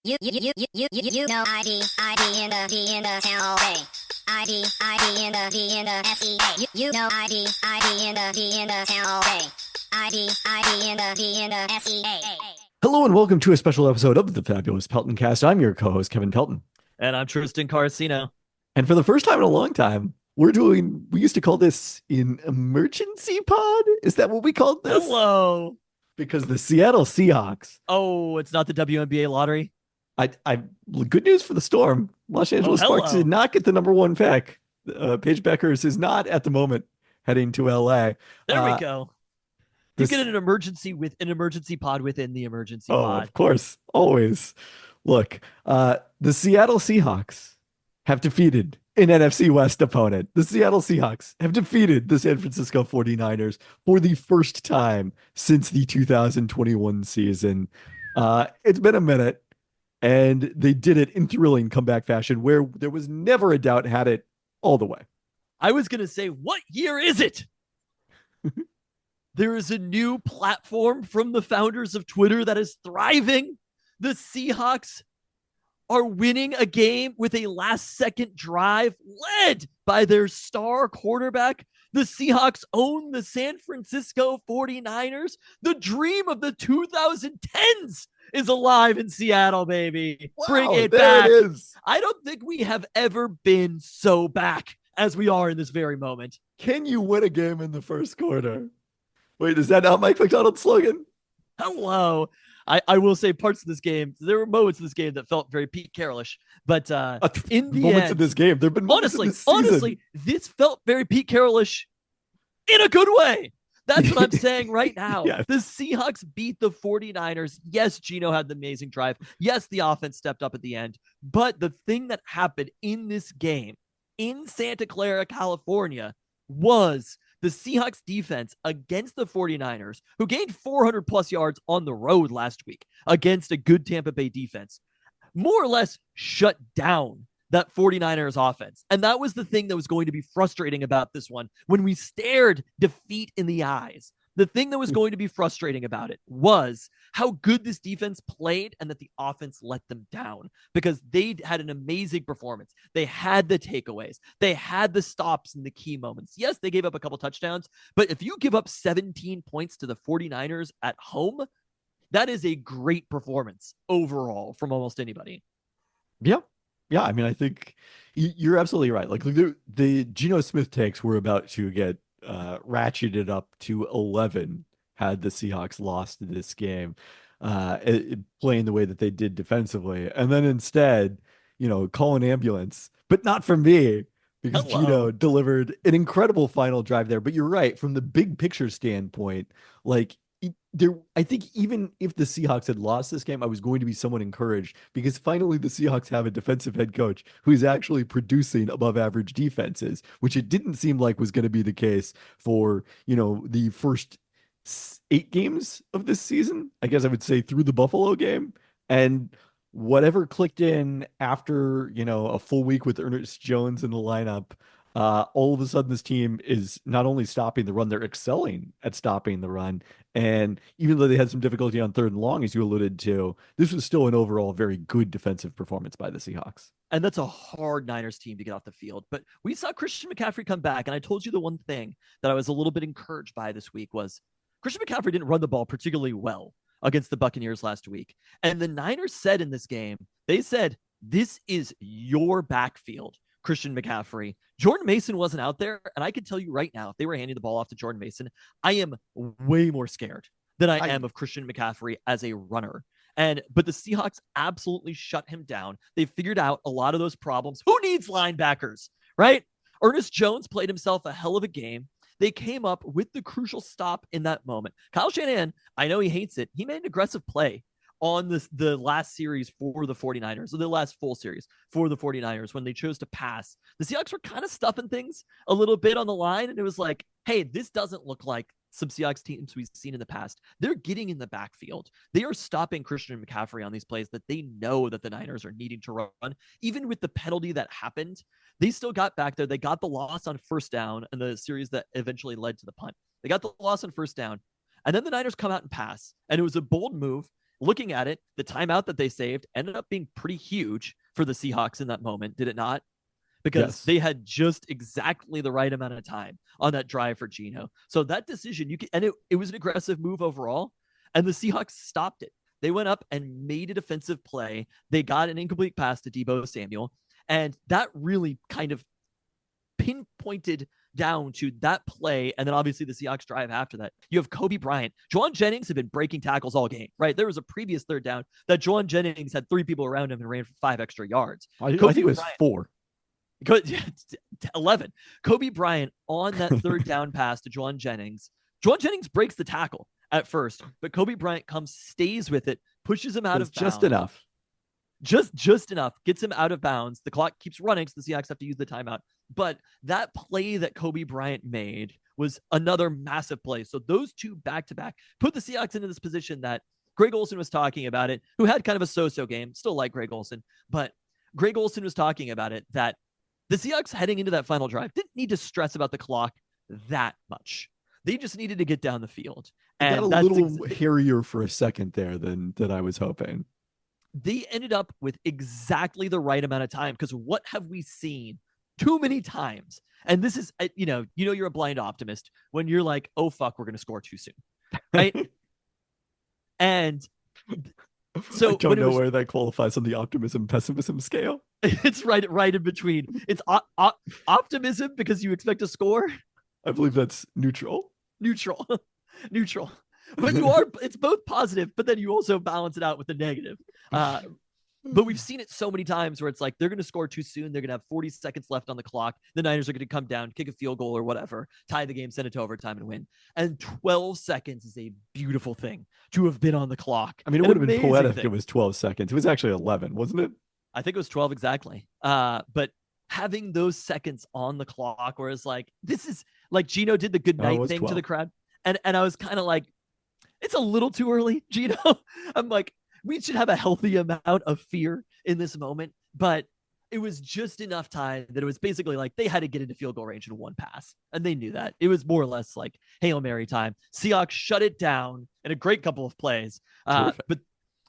You know ID in the town all day. ID in the SEA. You know ID in the town all day. ID in the SEA. Hello and welcome to a special episode of the Fabulous Pelton Cast. I'm your co-host, Kevin Pelton. And I'm Tristan Carcino. And for the first time in a long time, we used to call this an emergency pod. Is that what we called this? Hello. Because the Seattle Seahawks. Oh, it's not the WNBA lottery? Good news for the Storm. Los Angeles Sparks did not get the number one pick. Paige Beckers is not at the moment heading to LA. There we go. You get an emergency pod within the emergency pod. Of course. Always. Look, the Seattle Seahawks have defeated an NFC West opponent. The Seattle Seahawks have defeated the San Francisco 49ers for the first time since the 2021 season. It's been a minute, and they did it in thrilling comeback fashion where there was never a doubt had it all the way. I was going to say, what year is it? There is a new platform from the founders of Twitter that is thriving. The Seahawks are winning a game with a last-second drive led by their star quarterback. The Seahawks own the San Francisco 49ers. The dream of the 2010s is alive in Seattle, baby. Wow, bring it there back. It is. I don't think we have ever been so back as we are in this very moment. Can you win a game in the first quarter? Wait, is that not Mike McDonald's slogan? Hello. I will say parts of this game, there were moments in this game that felt very Pete Carrollish, but in the moments end, in this game, there've been moments honestly, this felt very Pete Carrollish in a good way. That's what I'm saying right now. Yes. The Seahawks beat the 49ers. Yes, Geno had the amazing drive. Yes, the offense stepped up at the end. But the thing that happened in this game in Santa Clara, California, was the Seahawks defense against the 49ers, who gained 400 plus yards on the road last week against a good Tampa Bay defense, more or less shut down that 49ers offense. And that was the thing that was going to be frustrating about this one. When we stared defeat in the eyes, the thing that was going to be frustrating about it was how good this defense played and that the offense let them down, because they had an amazing performance. They had the takeaways. They had the stops in the key moments. Yes, they gave up a couple touchdowns, but if you give up 17 points to the 49ers at home, that is a great performance overall from almost anybody. Yeah. Yeah, I mean, I think you're absolutely right. Like the Geno Smith takes were about to get ratcheted up to 11 had the Seahawks lost this game, playing the way that they did defensively. And then instead, call an ambulance, but not from me, because Geno delivered an incredible final drive there. But you're right, from the big picture standpoint, like, I think even if the Seahawks had lost this game, I was going to be somewhat encouraged, because finally the Seahawks have a defensive head coach who is actually producing above average defenses, which it didn't seem like was going to be the case for, the first 8 games of this season. I guess I would say through the Buffalo game, and whatever clicked in after, a full week with Ernest Jones in the lineup. All of a sudden, this team is not only stopping the run, they're excelling at stopping the run. And even though they had some difficulty on 3rd and long, as you alluded to, this was still an overall very good defensive performance by the Seahawks. And that's a hard Niners team to get off the field. But we saw Christian McCaffrey come back. And I told you the one thing that I was a little bit encouraged by this week was Christian McCaffrey didn't run the ball particularly well against the Buccaneers last week. And the Niners said in this game, they said, this is your backfield, Christian McCaffrey. Jordan Mason wasn't out there, and I can tell you right now, if they were handing the ball off to Jordan Mason, I am way more scared than I am of Christian McCaffrey as a runner. But the Seahawks absolutely shut him down. They figured out a lot of those problems. Who needs linebackers, right? Ernest Jones played himself a hell of a game. They came up with the crucial stop in that moment. Kyle Shanahan, I know he hates it. He made an aggressive play on the last series for the 49ers, or the last full series for the 49ers, when they chose to pass. The Seahawks were kind of stuffing things a little bit on the line, and it was like, hey, this doesn't look like some Seahawks teams we've seen in the past. They're getting in the backfield. They are stopping Christian McCaffrey on these plays that they know that the Niners are needing to run. Even with the penalty that happened, they still got back there. They got the loss on 1st down in the series that eventually led to the punt. They got the loss on 1st down, and then the Niners come out and pass, and it was a bold move. looking at it, the timeout that they saved ended up being pretty huge for the Seahawks in that moment, did it not? Because Yes. they had just exactly the right amount of time on that drive for Geno. So that decision, it was an aggressive move overall, and the Seahawks stopped it. They went up and made a defensive play. They got an incomplete pass to Deebo Samuel, and that really kind of pinpointed down to that play. And then obviously the Seahawks drive after that. You have Kobe Bryant. Juwan Jennings had been breaking tackles all game, right? There was a previous third down that Juwan Jennings had 3 people around him and ran for 5 extra yards. I think it was Bryant, 4. 11. Kobe Bryant on that third down pass to Juwan Jennings. Juwan Jennings breaks the tackle at first, but Kobe Bryant stays with it, pushes him out of bounds. Just enough. Just enough. Gets him out of bounds. The clock keeps running, so the Seahawks have to use the timeout. But that play that Kobe Bryant made was another massive play. So those two back-to-back put the Seahawks into this position that Greg Olsen was talking about it, who had kind of a so-so game. Still like Greg Olsen. But Greg Olsen was talking about it, that the Seahawks heading into that final drive didn't need to stress about the clock that much. They just needed to get down the field. And got a little hairier for a second there than I was hoping. They ended up with exactly the right amount of time, because what have we seen too many times? And this is, you're a blind optimist when you're like, oh, fuck, we're going to score too soon. Right. And so I don't know where that qualifies on the optimism pessimism scale. It's right in between. It's optimism because you expect a score. I believe that's neutral. But it's both positive, but then you also balance it out with the negative. But we've seen it so many times where it's like they're going to score too soon. They're going to have 40 seconds left on the clock. The Niners are going to come down, kick a field goal or whatever, tie the game, send it to overtime and win. And 12 seconds is a beautiful thing to have been on the clock. I mean, it would have been poetic if it was 12 seconds. It was actually 11, wasn't it? I think it was 12 exactly. But having those seconds on the clock where it's like, this is like Geno did the good night thing 12. to the crowd. And I was kind of like, it's a little too early, Geno. I'm like, we should have a healthy amount of fear in this moment, but it was just enough time that it was basically like they had to get into field goal range in one pass, and they knew that. It was more or less like Hail Mary time. Seahawks shut it down in a great couple of plays, but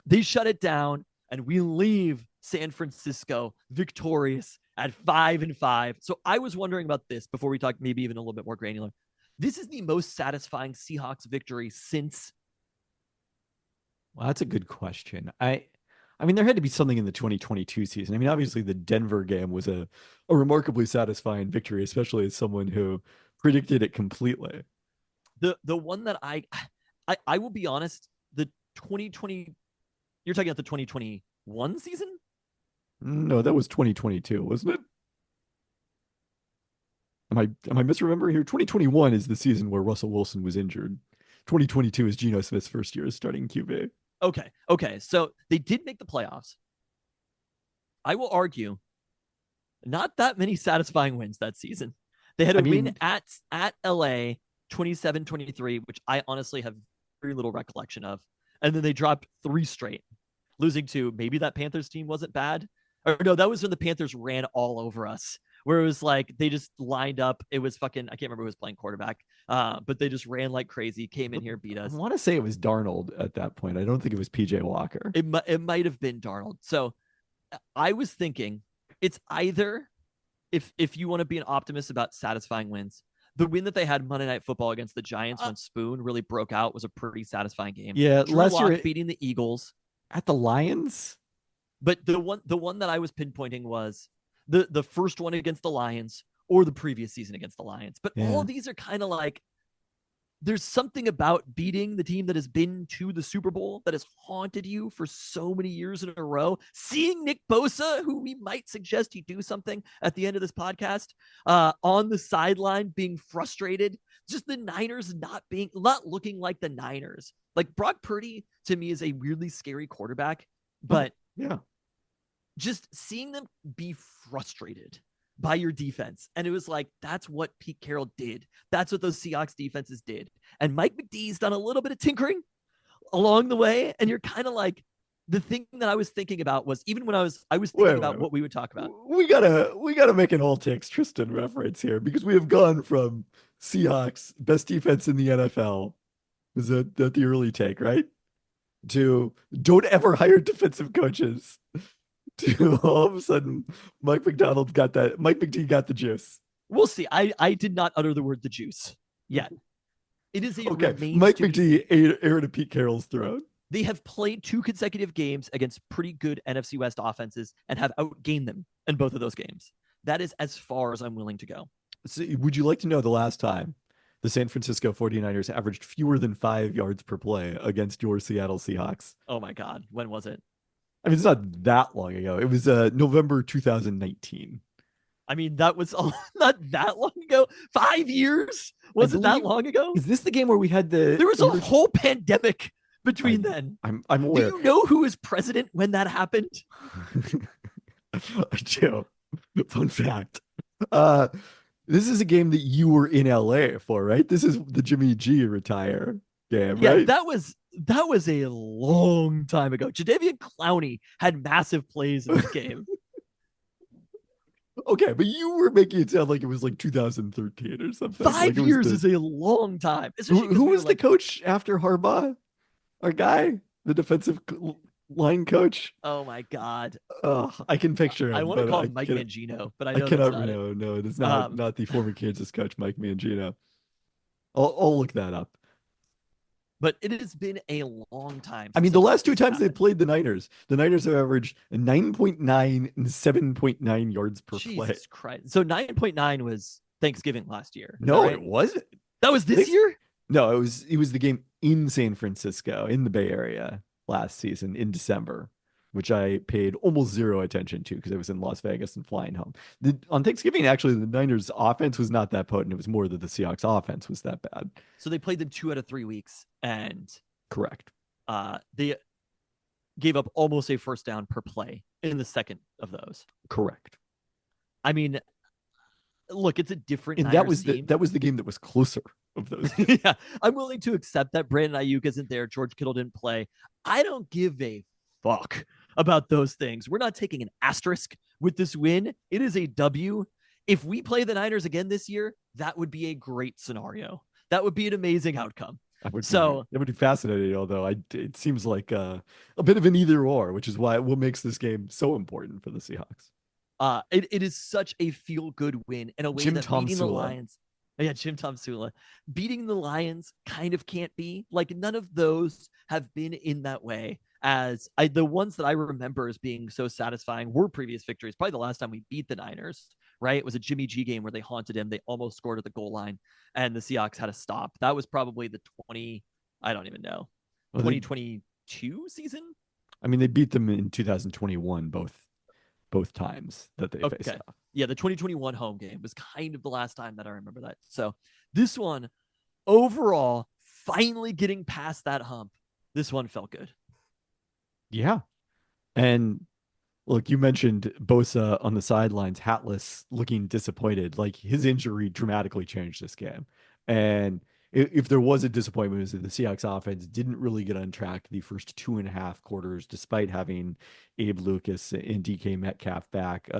they shut it down, and we leave San Francisco victorious at 5-5. So I was wondering about this before we talk, maybe even a little bit more granular. This is the most satisfying Seahawks victory since. Well, that's a good question. I mean, there had to be something in the 2022 season. I mean, obviously the Denver game was a remarkably satisfying victory, especially as someone who predicted it completely. The one that I will be honest, the 2020, you're talking about the 2021 season? No, that was 2022, wasn't it? Am I misremembering here? 2021 is the season where Russell Wilson was injured. 2022 is Geno Smith's first year as starting QB. Okay. So they did make the playoffs. I will argue, not that many satisfying wins that season. They had a win at LA 27-23, which I honestly have very little recollection of. And then they dropped 3 straight, losing to maybe that Panthers team wasn't bad. Or no, that was when the Panthers ran all over us, where it was like they just lined up. It was fucking, I can't remember who was playing quarterback, but they just ran like crazy, came in here, beat us. I want to say it was Darnold at that point. I don't think it was PJ Walker. It might have been Darnold. So I was thinking it's either, if you want to be an optimist about satisfying wins, the win that they had Monday Night Football against the Giants when Spoon really broke out was a pretty satisfying game. Yeah, last year beating the Eagles at the Lions. But the one that I was pinpointing was the first one against the Lions or the previous season against the Lions. But all of these are kind of like, there's something about beating the team that has been to the Super Bowl that has haunted you for so many years in a row. Seeing Nick Bosa, who we might suggest he do something at the end of this podcast, on the sideline being frustrated. Just the Niners not looking like the Niners. Like Brock Purdy to me is a weirdly scary quarterback, but just seeing them be frustrated by your defense. And it was like, that's what Pete Carroll did. That's what those Seahawks defenses did. And Mike McDee's done a little bit of tinkering along the way. And you're kind of like, the thing that I was thinking about was, even when I was thinking about what we would talk about. We gotta make an all takes Tristan reference here, because we have gone from Seahawks best defense in the NFL. Is that the early take, right? to don't ever hire defensive coaches to all of a sudden Mike McD got the juice. We'll see. I did not utter the word the juice yet. It is a Okay, remains Mike to be McD seen. aired a Pete Carroll's throat. They have played 2 consecutive games against pretty good NFC West offenses and have outgained them in both of those games. That is as far as I'm willing to go. So would you like to know the last time the San Francisco 49ers averaged fewer than 5 yards per play against your Seattle Seahawks? Oh my God. When was it? I mean, it's not that long ago. It was November 2019. I mean, that was not that long ago. 5 years? Was it that long ago? Is this the game where we had the? There was a whole pandemic between then. I'm aware. Do you know who was president when that happened? I do. Fun fact. This is a game that you were in LA for, right? This is the Jimmy G retire game, Yeah, right? that was a long time ago. Jadeveon Clowney had massive plays in this game. Okay, but you were making it sound like it was like 2013 or something. 5 years is a long time. Who was the coach after Harbaugh? Our guy, the defensive line coach. Oh my God. I can picture him. I want to call him Mike Mangino, but I know cannot. that's not No, it is not the former Kansas coach Mike Mangino. I'll look that up. But it has been a long time. I mean, the last 2 times they played the Niners have averaged 9.9 and 7.9 yards per play. Jesus Christ. So 9.9 was Thanksgiving last year. No, right? it wasn't. That was this year? No, it was the game in San Francisco, in the Bay Area last season in December, which I paid almost zero attention to because I was in Las Vegas and flying home. On Thanksgiving, actually, the Niners offense was not that potent. It was more that the Seahawks offense was that bad. So they played them 2 out of 3 weeks, and correct. They gave up almost a first down per play in the second of those. Correct. I mean, look, it's a different. And that was the game that was closer of those. Yeah, I'm willing to accept that Brandon Ayuk isn't there. George Kittle didn't play. I don't give a fuck about those things. We're not taking an asterisk with this win. It is a W. If we play the Niners again this year, that would be a great scenario. That would be an amazing outcome. It would be fascinating, although it seems like a bit of an either or, which is what makes this game so important for the Seahawks. It is such a feel-good win in a way that beating the Lions. Yeah, Jim Tom Sula. Beating the Lions kind of can't be. Like, none of those have been in that way. The ones that I remember as being so satisfying were previous victories. Probably the last time we beat the Niners, right? It was a Jimmy G game where they haunted him. They almost scored at the goal line, and the Seahawks had to stop. That was probably the 2022 season. I mean, they beat them in 2021, both times that they faced off. Yeah, the 2021 home game was kind of the last time that I remember that. So this one, overall, finally getting past that hump, this one felt good. Yeah. And look, you mentioned Bosa on the sidelines, hatless, looking disappointed. Like, his injury dramatically changed this game. And if there was a disappointment, it was that the Seahawks offense didn't really get on track the first 2.5 quarters, despite having Abe Lucas and DK Metcalf back.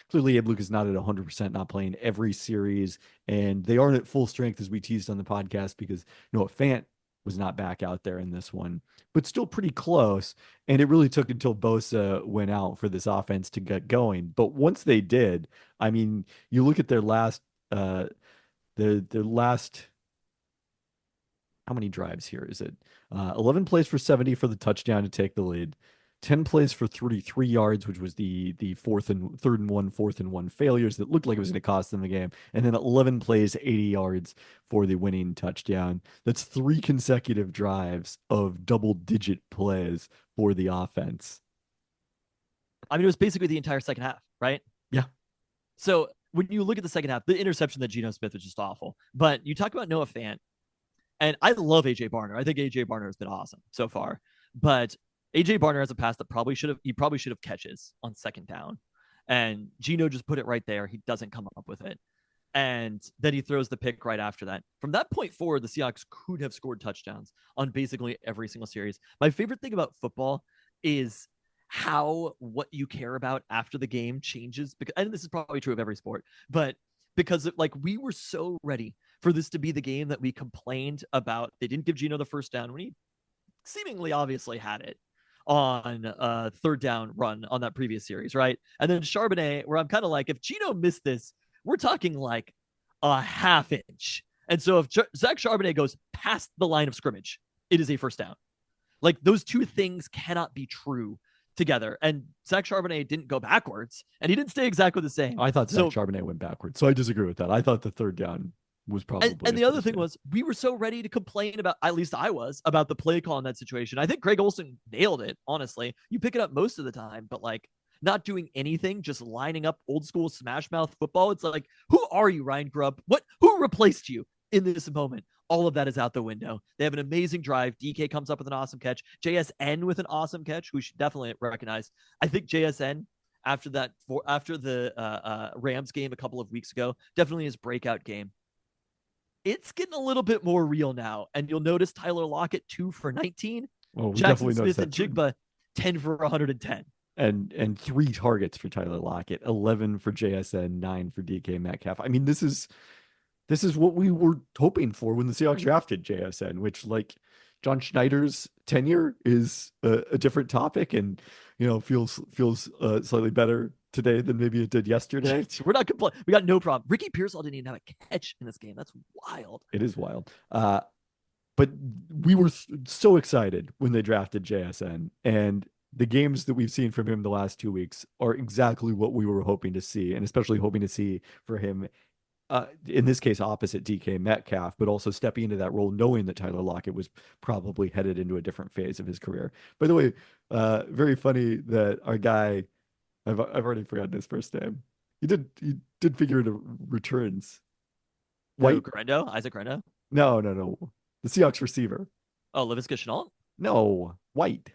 Clearly, Abe Lucas not at 100%, not playing every series, and they aren't at full strength, as we teased on the podcast, because Noah Fant was not back out there in this one, but still pretty close. And it really took until Bosa went out for this offense to get going. But once they did, I mean, you look at their last, their last. How many drives here is it? 11 plays for 70 for the touchdown to take the lead. 10 plays for 33 yards, which was the third and one failures that looked like it was going to cost them the game. And then 11 plays, 80 yards for the winning touchdown. That's 3 consecutive drives of double-digit plays for the offense. I mean, it was basically the entire second half, right? Yeah. So when you look at the second half, the interception that Geno Smith was just awful. But you talk about Noah Fant, and I love AJ Barner. I think AJ Barner has been awesome so far. But AJ Barner has a pass that probably should have catches on second down. And Geno just put it right there. He doesn't come up with it. And then he throws the pick right after that. From that point forward, the Seahawks could have scored touchdowns on basically every single series. My favorite thing about football is how what you care about after the game changes. And this is probably true of every sport, but because we were so ready for this to be the game that we complained about. They didn't give Geno the first down when he seemingly obviously had it on a third down run on that previous series, right? And then Charbonnet, where I'm kind of like, if Gino missed this, we're talking like a half inch. And so if Zach Charbonnet goes past the line of scrimmage, it is a first down. Like those two things cannot be true together. And Zach Charbonnet didn't go backwards, and he didn't stay exactly the same. I thought Zach So Charbonnet went backwards, so I disagree with that. I thought the third down was probably and the a other first thing down. was we were so ready to complain about, at least I was, about the play call in that situation. I think Greg Olson nailed it, honestly. You pick it up most of the time, but like not doing anything, just lining up old school smash mouth football. It's like, who are you, Ryan Grubb? Who replaced you in this moment? All of that is out the window. They have an amazing drive. DK comes up with an awesome catch. JSN with an awesome catch. We should definitely recognize. I think JSN after the Rams game a couple of weeks ago, definitely his breakout game. It's getting a little bit more real now. And you'll notice Tyler Lockett 2 for 19. Well, we Jackson definitely noticed Smith and that. Jigba 10 for 110. And 3 targets for Tyler Lockett, 11 for JSN, 9 for DK Metcalf. I mean, this is what we were hoping for when the Seahawks drafted JSN, which, like, John Schneider's tenure is a different topic, and feels slightly better today than maybe it did yesterday. We're not complaining. We got no problem. Ricky Pearsall didn't even have a catch in this game. That's wild. It is wild. But we were so excited when they drafted JSN, and the games that we've seen from him the last 2 weeks are exactly what we were hoping to see, and especially hoping to see for him, in this case, opposite DK Metcalf, but also stepping into that role, knowing that Tyler Lockett was probably headed into a different phase of his career. By the way, very funny that our guy, I've already forgotten his first name. He did figure into returns. White Grendo, Isaac Grendo. No. The Seahawks receiver. Oh, Laviska Shenault? No, White.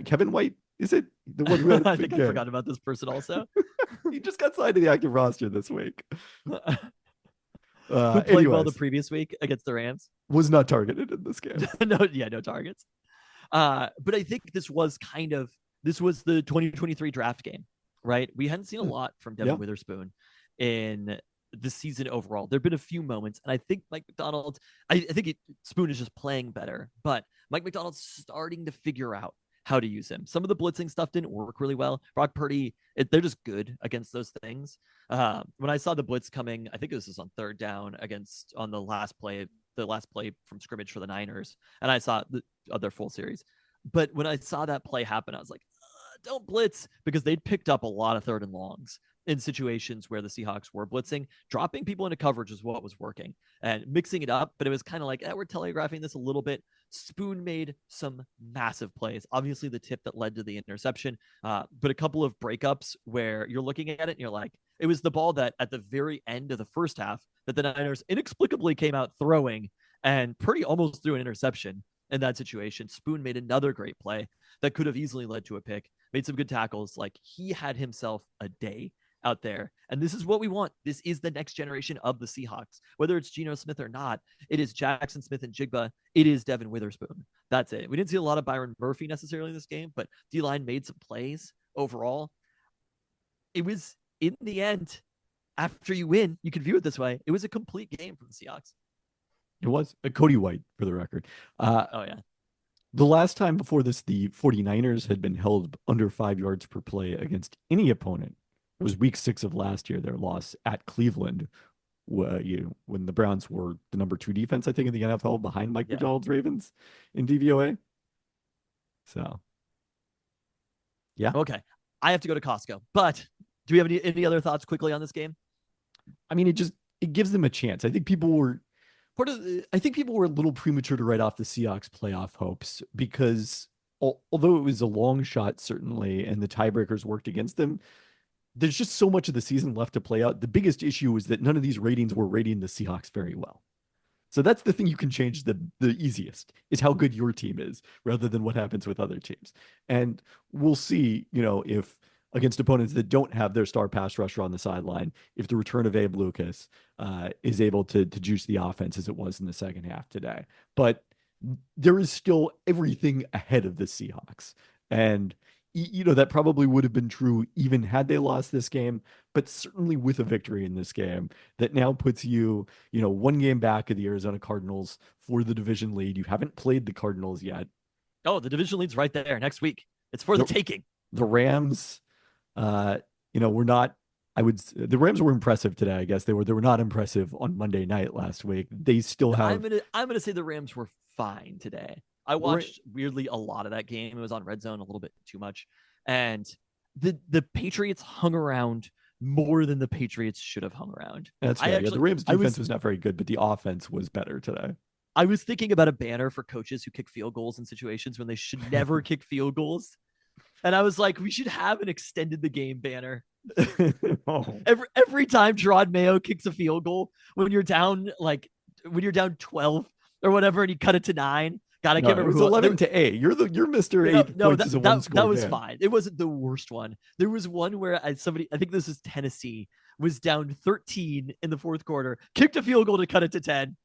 Kevin White, is it the one who had I think I forgot about this person also. He just got signed to the active roster this week. Who played well the anyways, previous week against the Rams? was not targeted in this game. No targets. But I think this was the 2023 draft game, right? We hadn't seen a lot from Devin Witherspoon in the season overall. There've been a few moments, and I think Mike Macdonald, Spoon is just playing better, but Mike Macdonald's starting to figure out how to use him. Some of the blitzing stuff didn't work really well. Brock Purdy, they're just good against those things. When I saw the blitz coming, I think this was on third down on the last play from scrimmage for the Niners, and I saw their full series. But when I saw that play happen, I was like, don't blitz, because they'd picked up a lot of third and longs in situations where the Seahawks were blitzing. Dropping people into coverage is what was working, and mixing it up. But it was kind of like, we're telegraphing this a little bit. Spoon made some massive plays. Obviously, the tip that led to the interception, but a couple of breakups where you're looking at it and you're like, it was the ball that at the very end of the first half that the Niners inexplicably came out throwing, and Purdy almost threw an interception in that situation. Spoon made another great play that could have easily led to a pick, made some good tackles. Like, he had himself a day out there. And this is what we want. This is the next generation of the Seahawks. Whether it's Geno Smith or not, it is Jackson Smith and Jigba. It is Devin Witherspoon. That's it. We didn't see a lot of Byron Murphy necessarily in this game, but D-line made some plays overall. It was, in the end, after you win, you can view it this way, it was a complete game from the Seahawks. It was Cody White, for the record. Oh, yeah. The last time before this, the 49ers had been held under 5 yards per play against any opponent. It was week 6 of last year, their loss at Cleveland, when the Browns were the number 2 defense, I think, in the NFL, behind Mike Macdonald's Ravens in DVOA. So, yeah. Okay. I have to go to Costco, but do we have any other thoughts quickly on this game? I mean, it gives them a chance. I think people were a little premature to write off the Seahawks playoff hopes, because although it was a long shot, certainly, and the tiebreakers worked against them, there's just so much of the season left to play out. The biggest issue is that none of these ratings were rating the Seahawks very well. So that's the thing you can change the easiest, is how good your team is, rather than what happens with other teams. And we'll see, if against opponents that don't have their star pass rusher on the sideline, if the return of Abe Lucas is able to juice the offense as it was in the second half today. But there is still everything ahead of the Seahawks. And that probably would have been true even had they lost this game, but certainly with a victory in this game that now puts you, one game back of the Arizona Cardinals for the division lead. You haven't played the Cardinals yet. Oh, the division lead's right there next week. It's for the taking. The Rams, were not. The Rams were impressive today. I guess they were not impressive on Monday night last week. They still have. I'm gonna say the Rams were fine today. I watched weirdly a lot of that game. It was on Red Zone a little bit too much, and the Patriots hung around more than the Patriots should have hung around. That's fair. The Rams defense was not very good, but the offense was better today. I was thinking about a banner for coaches who kick field goals in situations when they should never kick field goals. And I was like, we should have an extended the game banner. Oh. Every time Gerard Mayo kicks a field goal, when you're down 12 or whatever, and you cut it to 9. God, I can't remember. It was 11-8. You're Mr. 8 points is a one score. That was fine. It wasn't the worst one. There was one where I think this is Tennessee, was down 13 in the fourth quarter, kicked a field goal to cut it to 10.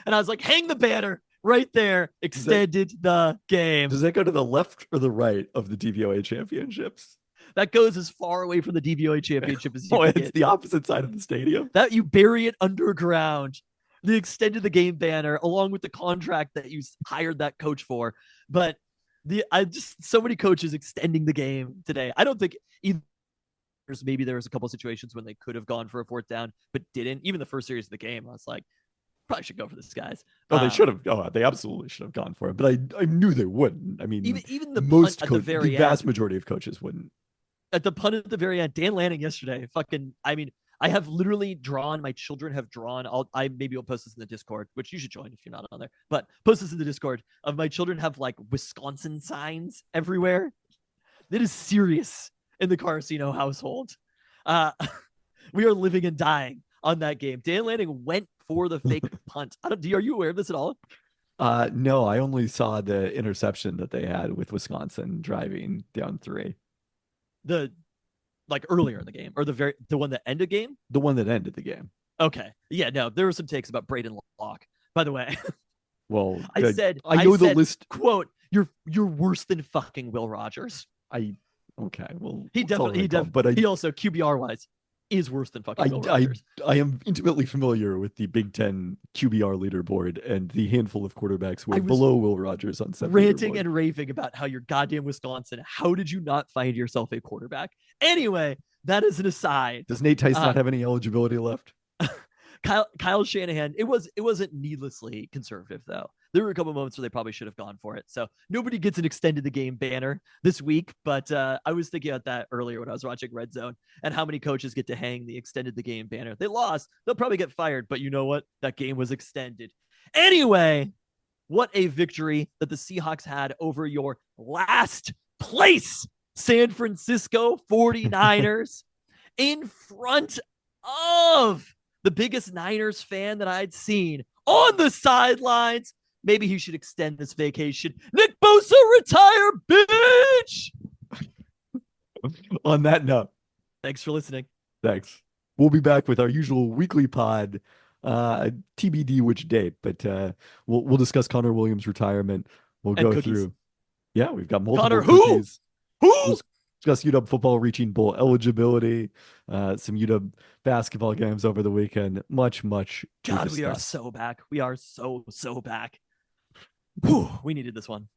And I was like, hang the banner right there, extended the game. Does that go to the left or the right of the DVOA championships? That goes as far away from the DVOA championship as you can it's get. The opposite side of the stadium. That you bury it underground. The extended the game banner, along with the contract that you hired that coach for. But so many coaches extending the game today. I don't think either. Maybe there was a couple of situations when they could have gone for a fourth down, but didn't. Even the first series of the game, I was like, probably should go for this, guys. They should have. Oh, they absolutely should have gone for it. But I knew they wouldn't. I mean, even the the vast majority of coaches wouldn't. At the punt at the very end, Dan Lanning yesterday, I have literally drawn, my children have drawn, maybe I'll post this in the Discord, which you should join if you're not on there, but post this in the Discord of my children have like Wisconsin signs everywhere. That is serious in the Carcino household. We are living and dying on that game. Dan Lanning went for the fake punt. Are you aware of this at all? No, I only saw the interception that they had with Wisconsin driving down 3. Earlier in the game, or the one that ended the game? The one that ended the game. Okay. Yeah, no, there were some takes about Braden Locke, by the way. Well, I know the list. Quote, you're worse than fucking Will Rogers. Okay. Well, he definitely, but he also QBR wise is worse than fucking Will Rogers. I am intimately familiar with the Big Ten QBR leaderboard and the handful of quarterbacks who are below Will Rogers on 7. Ranting and raving about how you're goddamn Wisconsin. How did you not find yourself a quarterback? Anyway, that is an aside. Does Nate Tice not have any eligibility left? Kyle Shanahan, it wasn't needlessly conservative, though. There were a couple of moments where they probably should have gone for it. So nobody gets an extended the game banner this week, but I was thinking about that earlier when I was watching Red Zone and how many coaches get to hang the extended the game banner. They lost. They'll probably get fired, but you know what? That game was extended. Anyway, what a victory that the Seahawks had over your last place San Francisco 49ers in front of the biggest Niners fan that I'd seen on the sidelines. Maybe he should extend this vacation. Nick Bosa, retire, bitch! On that note. Thanks for listening. Thanks. We'll be back with our usual weekly pod. TBD which date, but we'll discuss Connor Williams' retirement. We'll go through. Yeah, we've got multiple Connor cookies. Who? We'll discuss UW football reaching bowl eligibility, some UW basketball games over the weekend. Much. God, we are so back. We are so back. Whew, we needed this one.